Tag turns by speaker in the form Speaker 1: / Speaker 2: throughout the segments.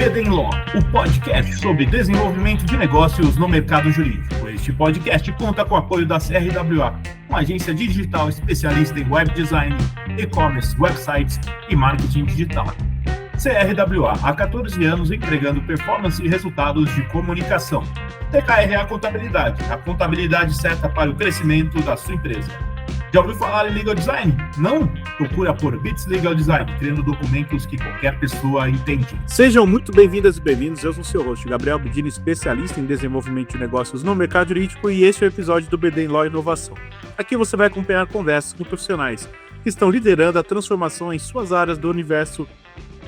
Speaker 1: BD Law, o podcast sobre desenvolvimento de negócios no mercado jurídico. Este podcast conta com o apoio da CRWA, uma agência digital especialista em web design, e-commerce, websites e marketing digital. CRWA, há 14 anos entregando performance e resultados de comunicação. TKRA Contabilidade, a contabilidade certa para o crescimento da sua empresa. Já ouviu falar em Legal Design? Não? Procura por Bits Legal Design, criando documentos que qualquer pessoa entende.
Speaker 2: Sejam muito bem-vindas e bem-vindos, eu sou o seu host, Gabriel Bedini, especialista em desenvolvimento de negócios no mercado jurídico, e este é o episódio do BD Law Inovação. Aqui você vai acompanhar conversas com profissionais que estão liderando a transformação em suas áreas do universo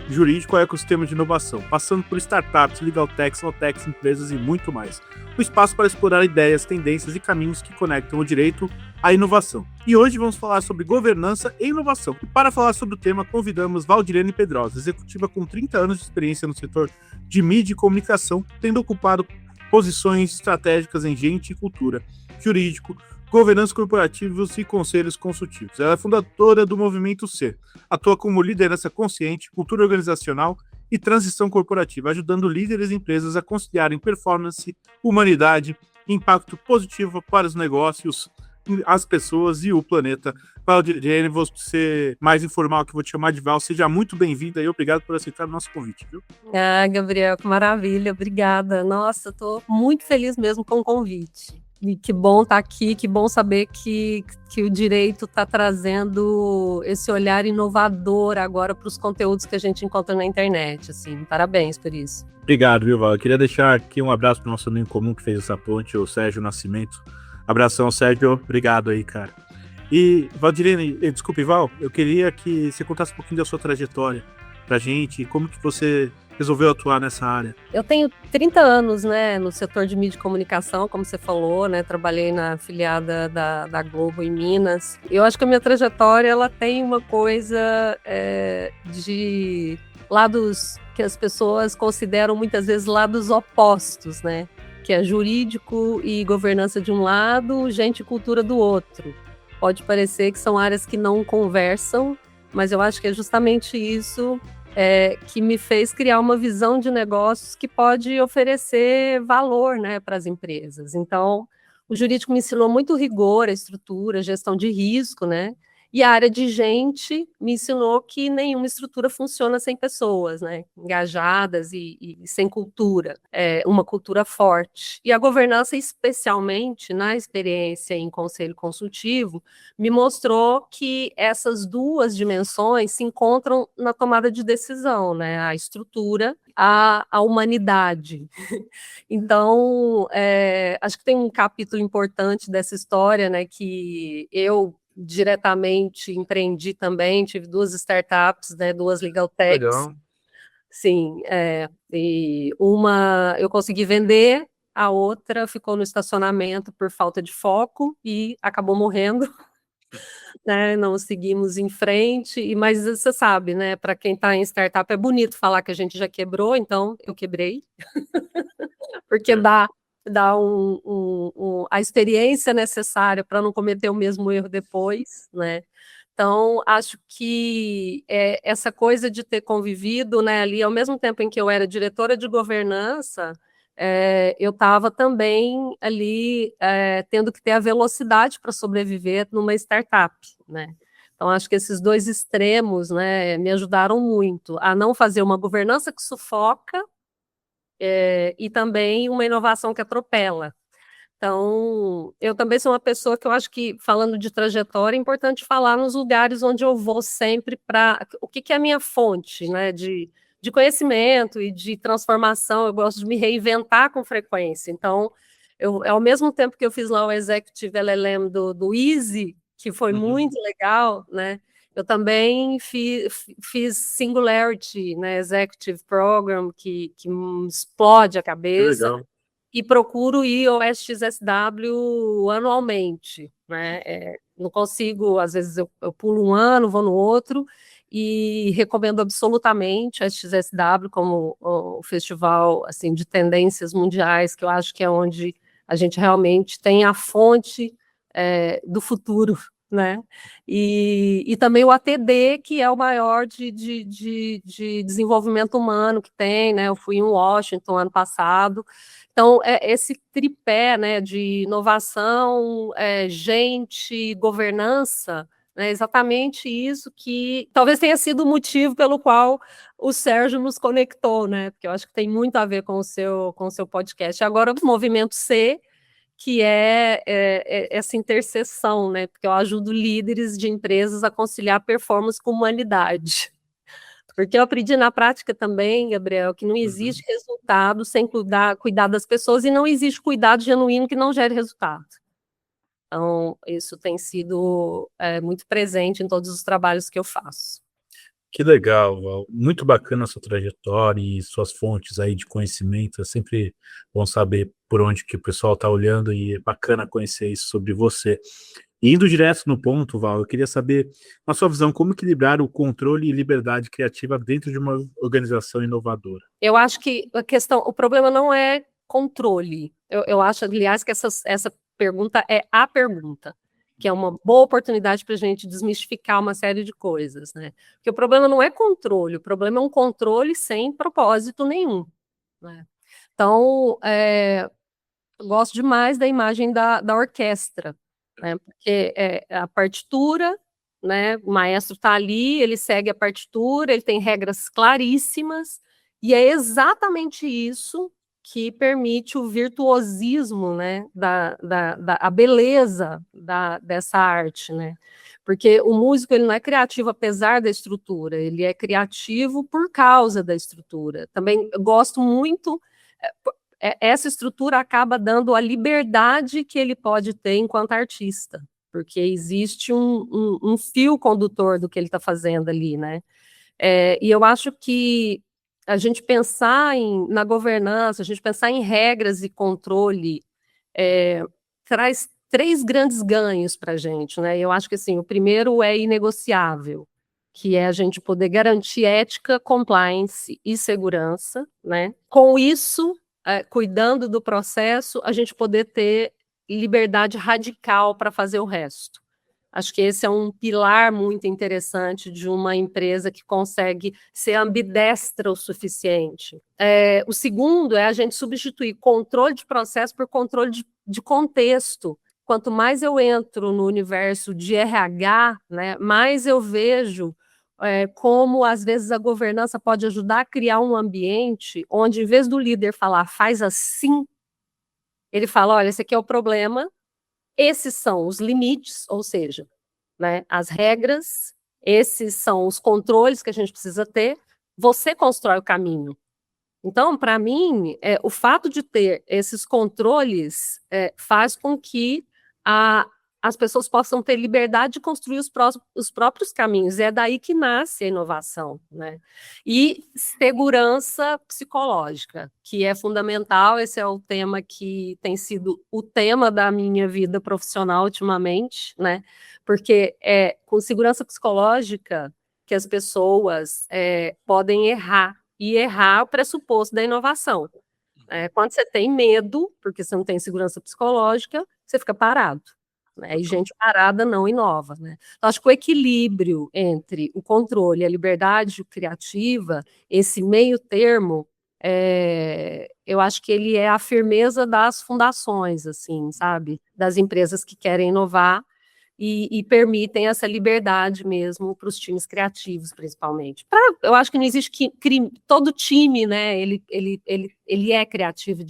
Speaker 2: jurídico ao ecossistema de inovação, passando por startups, legal techs, law techs, empresas e muito mais. O espaço para explorar ideias, tendências e caminhos que conectam o direito à inovação. E hoje vamos falar sobre governança e inovação. E para falar sobre o tema, convidamos Valdirene Pedrosa, executiva com 30 anos de experiência no setor de mídia e comunicação, tendo ocupado posições estratégicas em gente e cultura, jurídico, governança corporativos e conselhos consultivos. Ela é fundadora do Movimento C, atua como liderança consciente, cultura organizacional e transição corporativa, ajudando líderes e empresas a conciliarem performance, humanidade e impacto positivo para os negócios, as pessoas e o planeta. Valdirene, vou ser mais informal que vou te chamar de Val. Seja muito bem-vinda e obrigado por aceitar o nosso convite, viu?
Speaker 3: Gabriel, que maravilha, obrigada. Nossa, estou muito feliz mesmo com o convite. E que bom estar aqui, que bom saber que o direito está trazendo esse olhar inovador agora para os conteúdos que a gente encontra na internet. Assim, parabéns por isso.
Speaker 2: Obrigado, viu, Val? Eu queria deixar aqui um abraço para o nosso amigo comum que fez essa ponte, o Sérgio Nascimento. Abração, Sérgio. Obrigado aí, cara. E, Valdirene, desculpe, Val, eu queria que você contasse um pouquinho da sua trajetória pra gente, como que você resolveu atuar nessa área.
Speaker 3: Eu tenho 30 anos, né, no setor de mídia e comunicação, como você falou, né, trabalhei na afiliada da Globo em Minas. Eu acho que a minha trajetória, ela tem uma coisa de lados que as pessoas consideram muitas vezes lados opostos, né, que é jurídico e governança de um lado, gente e cultura do outro. Pode parecer que são áreas que não conversam, mas eu acho que é justamente isso que me fez criar uma visão de negócios que pode oferecer valor, né, para as empresas. Então, o jurídico me ensinou muito rigor, a estrutura, gestão de risco, né? E a área de gente me ensinou que nenhuma estrutura funciona sem pessoas, né, engajadas e sem cultura, uma cultura forte. E a governança, especialmente na experiência em conselho consultivo, me mostrou que essas duas dimensões se encontram na tomada de decisão, né, a estrutura, a humanidade. Então, acho que tem um capítulo importante dessa história, né, que eu diretamente empreendi também, tive 2 startups, né, 2 legal techs.
Speaker 2: Legal.
Speaker 3: Sim, e uma eu consegui vender, a outra ficou no estacionamento por falta de foco e acabou morrendo, né, não seguimos em frente, mas você sabe, né, para quem está em startup é bonito falar que a gente já quebrou, então eu quebrei, porque dá a experiência necessária para não cometer o mesmo erro depois, né? Então, acho que essa coisa de ter convivido, né, ali, ao mesmo tempo em que eu era diretora de governança, eu estava também ali tendo que ter a velocidade para sobreviver numa startup, né? Então, acho que esses 2 extremos, né, me ajudaram muito a não fazer uma governança que sufoca, e também uma inovação que atropela. Então, eu também sou uma pessoa que eu acho que, falando de trajetória, é importante falar nos lugares onde eu vou sempre para... O que é a minha fonte, né, de conhecimento e de transformação, eu gosto de me reinventar com frequência. Então, ao mesmo tempo que eu fiz lá o Executive LLM do Easy, que foi muito legal, né, eu também fiz Singularity, né, Executive Program, que explode a cabeça.
Speaker 2: Que legal.
Speaker 3: E procuro ir ao SXSW anualmente, né? Não consigo, às vezes eu pulo um ano, vou no outro, e recomendo absolutamente a SXSW como o festival assim, de tendências mundiais, que eu acho que é onde a gente realmente tem a fonte do futuro, né? E também o ATD, que é o maior de desenvolvimento humano que tem, né? Eu fui em Washington ano passado. Então, esse tripé, né, de inovação, gente, governança, é exatamente isso que talvez tenha sido o motivo pelo qual o Sérgio nos conectou, né? Porque eu acho que tem muito a ver com o seu podcast. Agora, o Movimento C, que é essa interseção, né? Porque eu ajudo líderes de empresas a conciliar performance com humanidade. Porque eu aprendi na prática também, Gabriel, que não existe resultado sem cuidar das pessoas e não existe cuidado genuíno que não gere resultado. Então, isso tem sido muito presente em todos os trabalhos que eu faço.
Speaker 2: Que legal, Val. Muito bacana a sua trajetória e suas fontes aí de conhecimento. É sempre bom saber por onde que o pessoal está olhando e é bacana conhecer isso sobre você. E indo direto no ponto, Val, eu queria saber, na sua visão, como equilibrar o controle e liberdade criativa dentro de uma organização inovadora.
Speaker 3: Eu acho que o problema não é controle. Eu acho, aliás, que essa pergunta é a pergunta, que é uma boa oportunidade para a gente desmistificar uma série de coisas, né? Porque o problema não é controle, o problema é um controle sem propósito nenhum, né? Então, eu gosto demais da imagem da orquestra, né? Porque a partitura, né? O maestro está ali, ele segue a partitura, ele tem regras claríssimas, e é exatamente isso que permite o virtuosismo, né? A beleza dessa arte, né? Porque o músico ele não é criativo apesar da estrutura, ele é criativo por causa da estrutura. Também gosto muito essa estrutura acaba dando a liberdade que ele pode ter enquanto artista, porque existe um fio condutor do que ele está fazendo ali, né? E eu acho que a gente pensar na governança, a gente pensar em regras e controle, traz três grandes ganhos para a gente, né? Eu acho que assim, o primeiro é inegociável, que é a gente poder garantir ética, compliance e segurança, né? Com isso, cuidando do processo, a gente poder ter liberdade radical para fazer o resto. Acho que esse é um pilar muito interessante de uma empresa que consegue ser ambidestra o suficiente. O segundo é a gente substituir controle de processo por controle de contexto. Quanto mais eu entro no universo de RH, né, mais eu vejo como, às vezes, a governança pode ajudar a criar um ambiente onde, em vez do líder falar, faz assim, ele fala, olha, esse aqui é o problema, esses são os limites, ou seja, né, as regras, esses são os controles que a gente precisa ter, você constrói o caminho. Então, para mim, o fato de ter esses controles faz com que as pessoas possam ter liberdade de construir os próprios caminhos. É daí que nasce a inovação, né? E segurança psicológica, que é fundamental. Esse é o tema que tem sido o tema da minha vida profissional ultimamente, né? Porque é com segurança psicológica que as pessoas podem errar. E errar é o pressuposto da inovação. Quando você tem medo, porque você não tem segurança psicológica, você fica parado. Né? E gente parada não inova. Né? Então, acho que o equilíbrio entre o controle e a liberdade criativa, esse meio termo, eu acho que ele é a firmeza das fundações, assim, sabe? Das empresas que querem inovar e permitem essa liberdade mesmo para os times criativos, principalmente. Eu acho que não existe todo time, né? Ele é criativo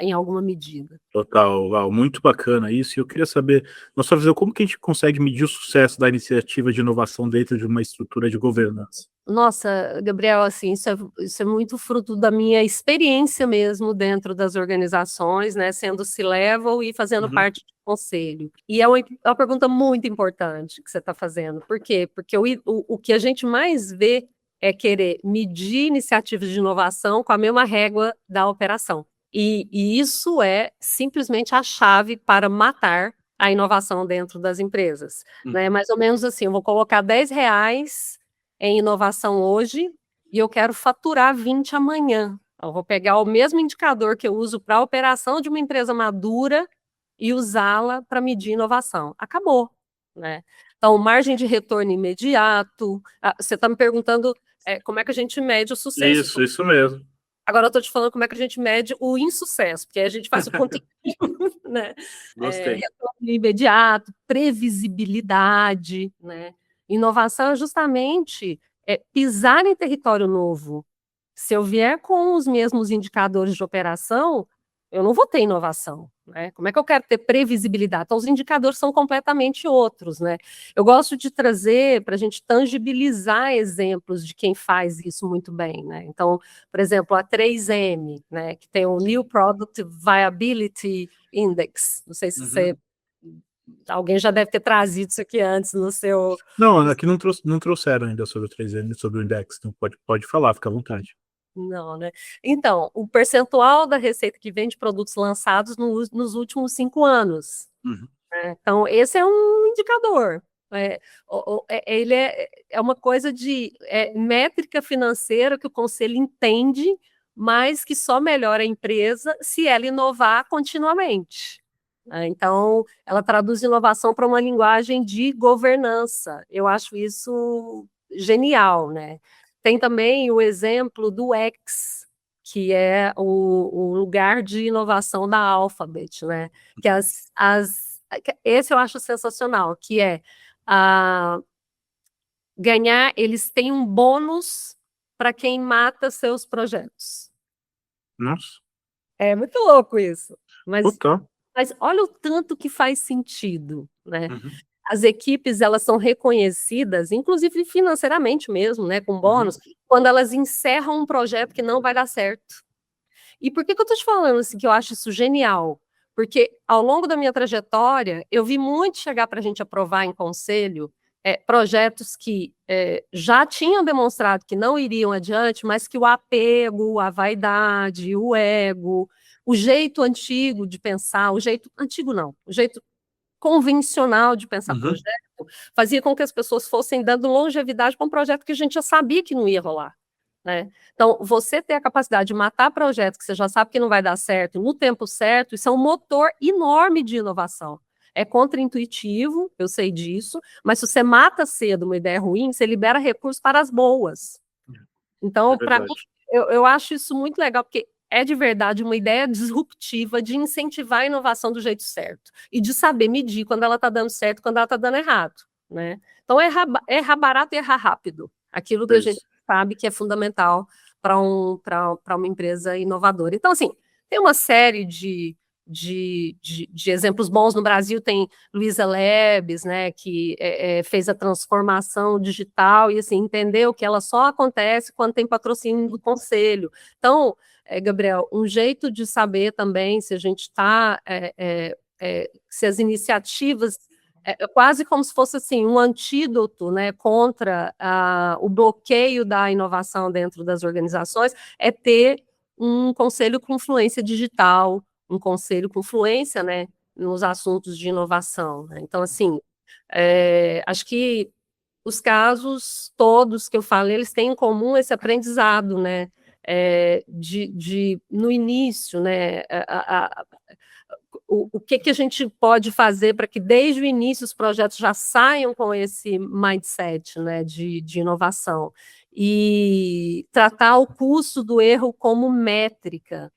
Speaker 3: em alguma medida.
Speaker 2: Total, Val, muito bacana isso. E eu queria saber, na sua visão, como que a gente consegue medir o sucesso da iniciativa de inovação dentro de uma estrutura de governança?
Speaker 3: Nossa, Gabriel, assim, isso é muito fruto da minha experiência mesmo dentro das organizações, né, sendo C-level e fazendo parte do conselho. E é uma pergunta muito importante que você está fazendo. Por quê? Porque o que a gente mais vê é querer medir iniciativas de inovação com a mesma régua da operação. E isso é simplesmente a chave para matar a inovação dentro das empresas. Né? Mais ou menos assim, eu vou colocar R$10 em inovação hoje e eu quero faturar 20 amanhã. Eu vou pegar o mesmo indicador que eu uso para a operação de uma empresa madura e usá-la para medir inovação. Acabou. né? Então, margem de retorno imediato. Você está me perguntando como é que a gente mede o sucesso.
Speaker 2: Isso mesmo.
Speaker 3: Agora eu estou te falando como é que a gente mede o insucesso, porque aí a gente faz o conteúdo, né?
Speaker 2: Gostei.
Speaker 3: Retorno imediato, previsibilidade, né? Inovação é justamente pisar em território novo. Se eu vier com os mesmos indicadores de operação, eu não vou ter inovação, né? Como é que eu quero ter previsibilidade? Então, os indicadores são completamente outros, né? Eu gosto de trazer para a gente tangibilizar exemplos de quem faz isso muito bem, né? Então, por exemplo, a 3M, né, que tem o New Product Viability Index. Não sei se você... Alguém já deve ter trazido isso aqui antes no seu...
Speaker 2: Não, aqui não trouxeram ainda sobre o 3M, sobre o Index, então pode falar, fica à vontade.
Speaker 3: Não, né? Então, o percentual da receita que vem de produtos lançados nos últimos 5 anos. Né? Então, esse é um indicador. Ele é uma coisa de métrica financeira que o conselho entende, mas que só melhora a empresa se ela inovar continuamente. Né? Então, ela traduz inovação para uma linguagem de governança. Eu acho isso genial, né? Tem também o exemplo do X, que é o lugar de inovação da Alphabet, né? Que esse eu acho sensacional, que é ganhar, eles têm um bônus para quem mata seus projetos.
Speaker 2: Nossa.
Speaker 3: É muito louco isso. Mas olha o tanto que faz sentido, né? As equipes, elas são reconhecidas, inclusive financeiramente mesmo, né, com bônus, quando elas encerram um projeto que não vai dar certo. E por que eu estou te falando assim, que eu acho isso genial? Porque ao longo da minha trajetória, eu vi muito chegar para a gente aprovar em conselho projetos que já tinham demonstrado que não iriam adiante, mas que o apego, a vaidade, o ego, o jeito antigo de pensar, o jeito antigo não, o jeito convencional de pensar projeto, fazia com que as pessoas fossem dando longevidade para um projeto que a gente já sabia que não ia rolar. Né? Então, você ter a capacidade de matar projetos que você já sabe que não vai dar certo no tempo certo, isso é um motor enorme de inovação. É contraintuitivo, eu sei disso, mas se você mata cedo uma ideia ruim, você libera recursos para as boas. Então, para mim, eu acho isso muito legal, porque é de verdade uma ideia disruptiva de incentivar a inovação do jeito certo e de saber medir quando ela está dando certo e quando ela está dando errado. Né? Então, errar barato e errar rápido. Aquilo que a gente sabe que é fundamental para uma empresa inovadora. Então, assim, tem uma série de exemplos bons no Brasil. Tem Luiza Labs, né, que fez a transformação digital e assim, entendeu que ela só acontece quando tem patrocínio do conselho. Então, Gabriel, um jeito de saber também se a gente está, se as iniciativas quase como se fosse assim, um antídoto, né, contra o bloqueio da inovação dentro das organizações, é ter um conselho com influência digital, um conselho com influência, né, nos assuntos de inovação. Né? Então, assim, acho que os casos todos que eu falei, eles têm em comum esse aprendizado, né, no início, né, o que a gente pode fazer para que desde o início os projetos já saiam com esse mindset, né, de inovação e tratar o custo do erro como métrica.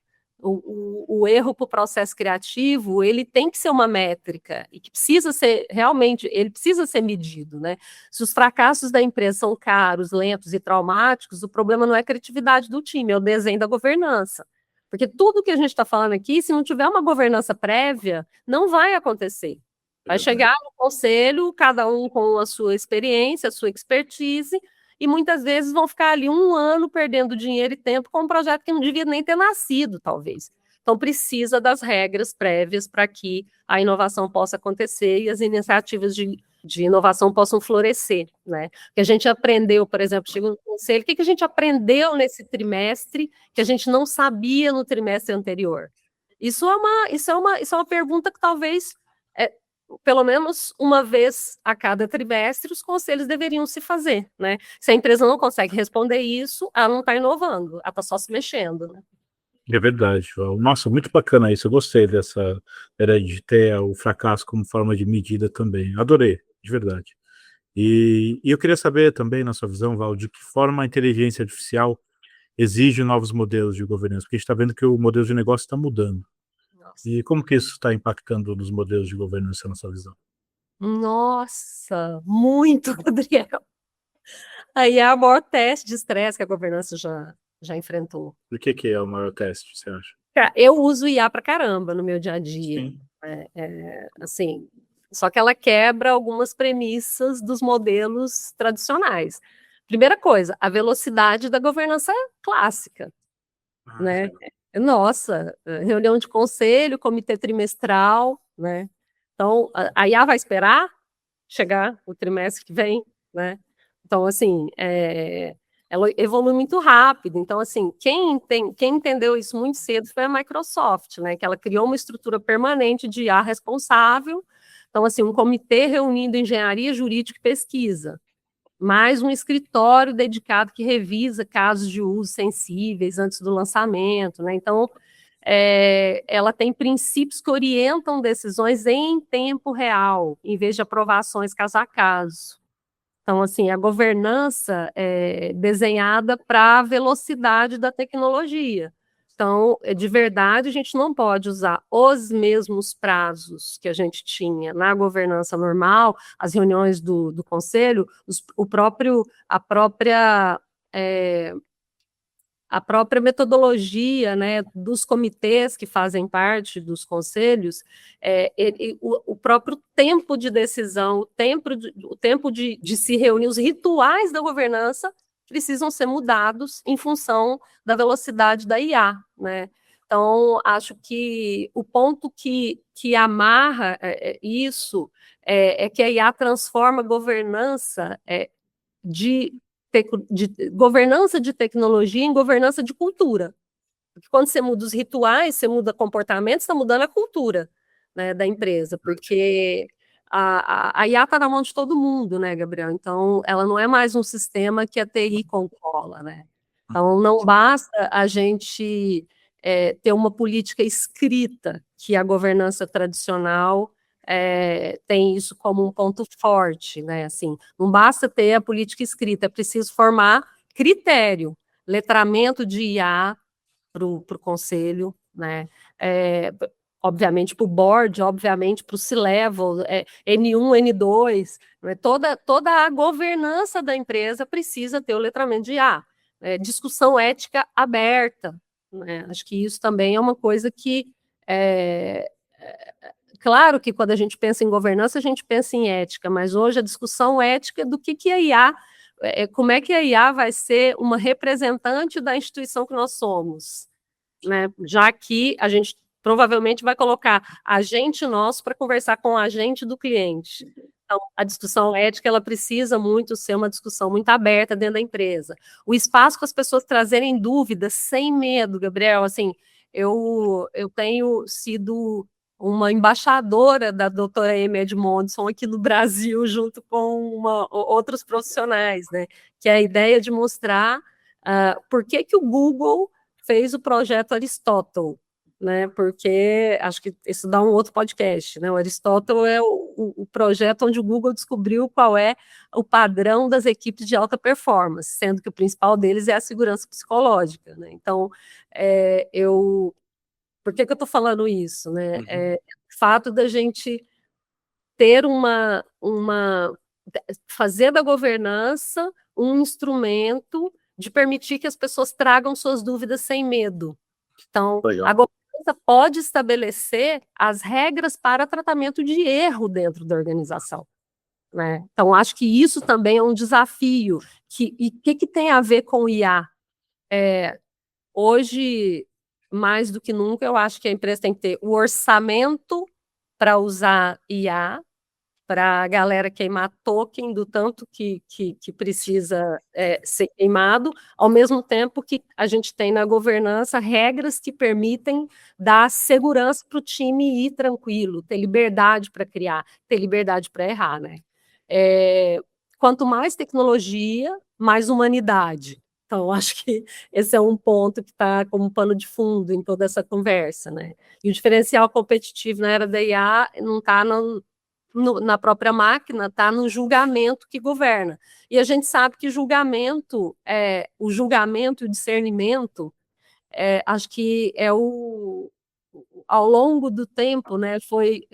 Speaker 3: O erro para o processo criativo, ele tem que ser uma métrica e que precisa ser, realmente, ele precisa ser medido, né? Se os fracassos da empresa são caros, lentos e traumáticos, o problema não é a criatividade do time, é o desenho da governança. Porque tudo que a gente está falando aqui, se não tiver uma governança prévia, não vai acontecer. Vai chegar no conselho, cada um com a sua experiência, a sua expertise, e muitas vezes vão ficar ali 1 ano perdendo dinheiro e tempo com um projeto que não devia nem ter nascido, talvez. Então, precisa das regras prévias para que a inovação possa acontecer e as iniciativas de inovação possam florescer, né? Que a gente aprendeu, por exemplo, chega no conselho, o que a gente aprendeu nesse trimestre que a gente não sabia no trimestre anterior? Isso é uma pergunta que talvez, pelo menos uma vez a cada trimestre, os conselhos deveriam se fazer, né? Se a empresa não consegue responder isso, ela não está inovando, ela está só se mexendo, né?
Speaker 2: É verdade. Nossa, muito bacana isso. Eu gostei dessa ideia de ter o fracasso como forma de medida também. Adorei. de verdade. E eu queria saber também, na sua visão, Val, de que forma a inteligência artificial exige novos modelos de governança, porque a gente está vendo que o modelo de negócio está mudando.
Speaker 3: Nossa.
Speaker 2: E como que isso está impactando nos modelos de governança na sua visão?
Speaker 3: Nossa, muito, Gabriel. Aí é o maior teste de estresse que a governança já enfrentou.
Speaker 2: O que é o maior teste, você acha?
Speaker 3: Eu uso IA pra caramba no meu dia a dia.
Speaker 2: Sim.
Speaker 3: Assim, só que ela quebra algumas premissas dos modelos tradicionais. Primeira coisa, a velocidade da governança clássica, né? Nossa, reunião de conselho, comitê trimestral, né? Então, a IA vai esperar chegar o trimestre que vem, né? Então, assim, ela evolui muito rápido. Então, assim, quem entendeu isso muito cedo foi a Microsoft, né? Que ela criou uma estrutura permanente de IA responsável. Então, assim, um comitê reunindo engenharia jurídica e pesquisa, mais um escritório dedicado que revisa casos de uso sensíveis antes do lançamento, né? Então, ela tem princípios que orientam decisões em tempo real, em vez de aprovações caso a caso. Então, assim, a governança é desenhada para a velocidade da tecnologia. Então, de verdade, a gente não pode usar os mesmos prazos que a gente tinha na governança normal, as reuniões do conselho, é, a própria metodologia, né, dos comitês que fazem parte dos conselhos, o próprio tempo de decisão, o tempo de se reunir, os rituais da governança precisam ser mudados em função da velocidade da IA, né? Então, acho que o ponto que amarra isso que a IA transforma a governança de governança de tecnologia em governança de cultura. Porque quando você muda os rituais, você muda comportamentos, está mudando a cultura, né, da empresa, porque a IA está na mão de todo mundo, né, Gabriel? Então, ela não é mais um sistema que a TI controla, né? Então, não basta a gente ter uma política escrita, que a governança tradicional tem isso como um ponto forte, né? Assim, não basta ter a política escrita, é preciso formar critério, letramento de IA para o conselho, né? Obviamente para o board, obviamente para o C-level, N1, N2, né? Toda a governança da empresa precisa ter o letramento de IA. Discussão ética aberta, né? Acho que isso também é uma coisa que claro que quando a gente pensa em governança, a gente pensa em ética, mas hoje a discussão ética do que a IA, como é que a IA vai ser uma representante da instituição que nós somos, né? Já que a gente provavelmente vai colocar agente nosso para conversar com o agente do cliente. Então, a discussão ética, ela precisa muito ser uma discussão muito aberta dentro da empresa. O espaço para as pessoas trazerem dúvidas sem medo, Gabriel, assim, eu tenho sido uma embaixadora da doutora Amy Edmondson aqui no Brasil, junto com outros profissionais, né? Que é a ideia de mostrar por que o Google fez o projeto Aristóteles, né? Porque acho que isso dá um outro podcast, né? O Aristóteles é o projeto onde o Google descobriu qual é o padrão das equipes de alta performance, sendo que o principal deles é a segurança psicológica, né? Então, por que eu estou falando isso, né? O fato da gente ter fazer da governança um instrumento de permitir que as pessoas tragam suas dúvidas sem medo. Então,
Speaker 2: Legal.
Speaker 3: a governança pode estabelecer as regras para tratamento de erro dentro da organização, né? Então, acho que isso também é um desafio. E o que tem a ver com o IA? Hoje, mais do que nunca, eu acho que a empresa tem que ter o orçamento para usar IA, para a galera queimar token do tanto que precisa ser queimado, ao mesmo tempo que a gente tem na governança regras que permitem dar segurança para o time ir tranquilo, ter liberdade para criar, ter liberdade para errar, né? Quanto mais tecnologia, mais humanidade. Então, acho que esse é um ponto que está como pano de fundo em toda essa conversa, né? E o diferencial competitivo na era da IA não está na própria máquina, está no julgamento que governa. E a gente sabe que o julgamento e o discernimento, acho que ao longo do tempo, né, foi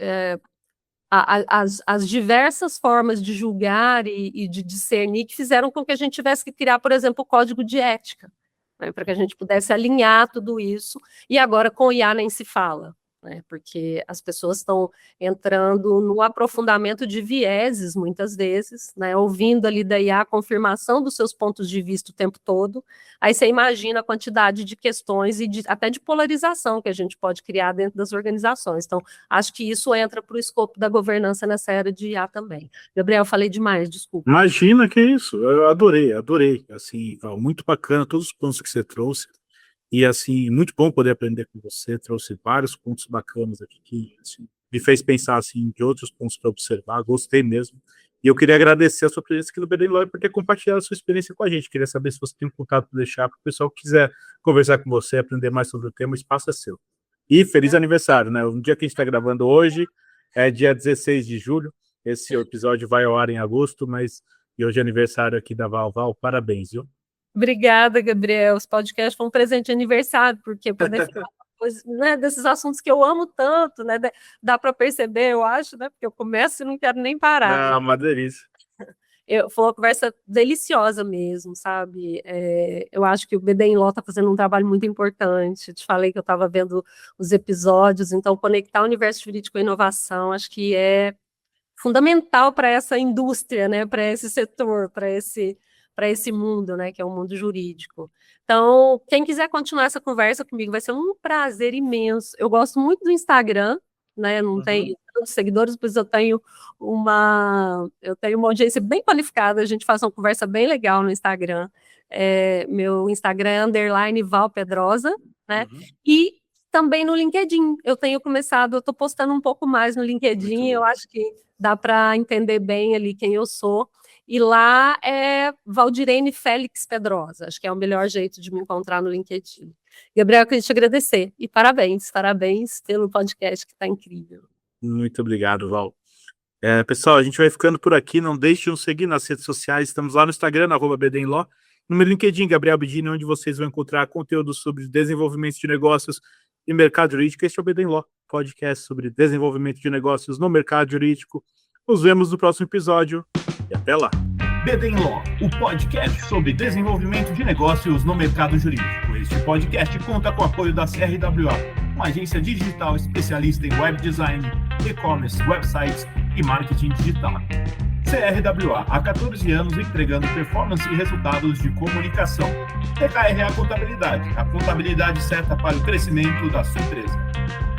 Speaker 3: as diversas formas de julgar e de discernir que fizeram com que a gente tivesse que criar, por exemplo, o código de ética, né, para que a gente pudesse alinhar tudo isso, e agora com o IA nem se fala, né, porque as pessoas estão entrando no aprofundamento de vieses, muitas vezes, né, ouvindo ali da IA a confirmação dos seus pontos de vista o tempo todo. Aí você imagina a quantidade de questões e até de polarização que a gente pode criar dentro das organizações. Então, acho que isso entra para o escopo da governança nessa era de IA também. Gabriel, falei demais, desculpa.
Speaker 2: Imagina que isso, eu adorei, assim, muito bacana todos os pontos que você trouxe, e assim, muito bom poder aprender com você, trouxe vários pontos bacanas aqui, que assim, me fez pensar assim, de outros pontos para observar, gostei mesmo, e eu queria agradecer a sua presença aqui no BD Lawyer por ter compartilhado a sua experiência com a gente, queria saber se você tem um contato para deixar, para o pessoal que quiser conversar com você, aprender mais sobre o tema, o espaço é seu. E feliz aniversário, né, o dia que a gente está gravando hoje é dia 16 de julho, esse episódio vai ao ar em agosto, mas e hoje é aniversário aqui da Val, parabéns, viu?
Speaker 3: Obrigada, Gabriel. Os podcasts foram um presente de aniversário, porque poder falar né, desses assuntos que eu amo tanto, né? Dá para perceber, eu acho, né? Porque eu começo e não quero nem parar.
Speaker 2: Ah, uma delícia.
Speaker 3: Foi uma conversa deliciosa mesmo, sabe? Eu acho que o BD em Law está fazendo um trabalho muito importante. Te falei que eu estava vendo os episódios, então conectar o universo jurídico com a inovação, acho que é fundamental para essa indústria, né? Para esse setor, para esse mundo, né, que é o mundo jurídico. Então, quem quiser continuar essa conversa comigo, vai ser um prazer imenso. Eu gosto muito do Instagram, né, não tenho tantos seguidores, pois eu tenho uma audiência bem qualificada, a gente faz uma conversa bem legal no Instagram. Meu Instagram é _Val_Pedrosa, né, e também no LinkedIn. Eu estou postando um pouco mais no LinkedIn, eu acho que dá para entender bem ali quem eu sou. E lá é Valdirene Félix Pedrosa, acho que é o melhor jeito de me encontrar no LinkedIn. Gabriel, eu queria te agradecer, e parabéns pelo podcast que está incrível.
Speaker 2: Muito obrigado, Val. Pessoal, a gente vai ficando por aqui, não deixe de nos seguir nas redes sociais, estamos lá no Instagram, @BDinLaw, no meu LinkedIn, Gabriel Bedini, onde vocês vão encontrar conteúdo sobre desenvolvimento de negócios e mercado jurídico. Este é o BD Law, podcast sobre desenvolvimento de negócios no mercado jurídico. Nos vemos no próximo episódio e até lá.
Speaker 1: BD Law, o podcast sobre desenvolvimento de negócios no mercado jurídico. Este podcast conta com o apoio da CRWA, uma agência digital especialista em web design, e-commerce, websites e marketing digital. CRWA, há 14 anos entregando performance e resultados de comunicação. TKRA Contabilidade, a contabilidade certa para o crescimento da sua empresa.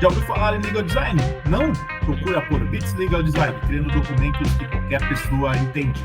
Speaker 1: Já ouviu falar em Legal Design? Não? Procura por Bits Legal Design, criando documentos que qualquer pessoa entende.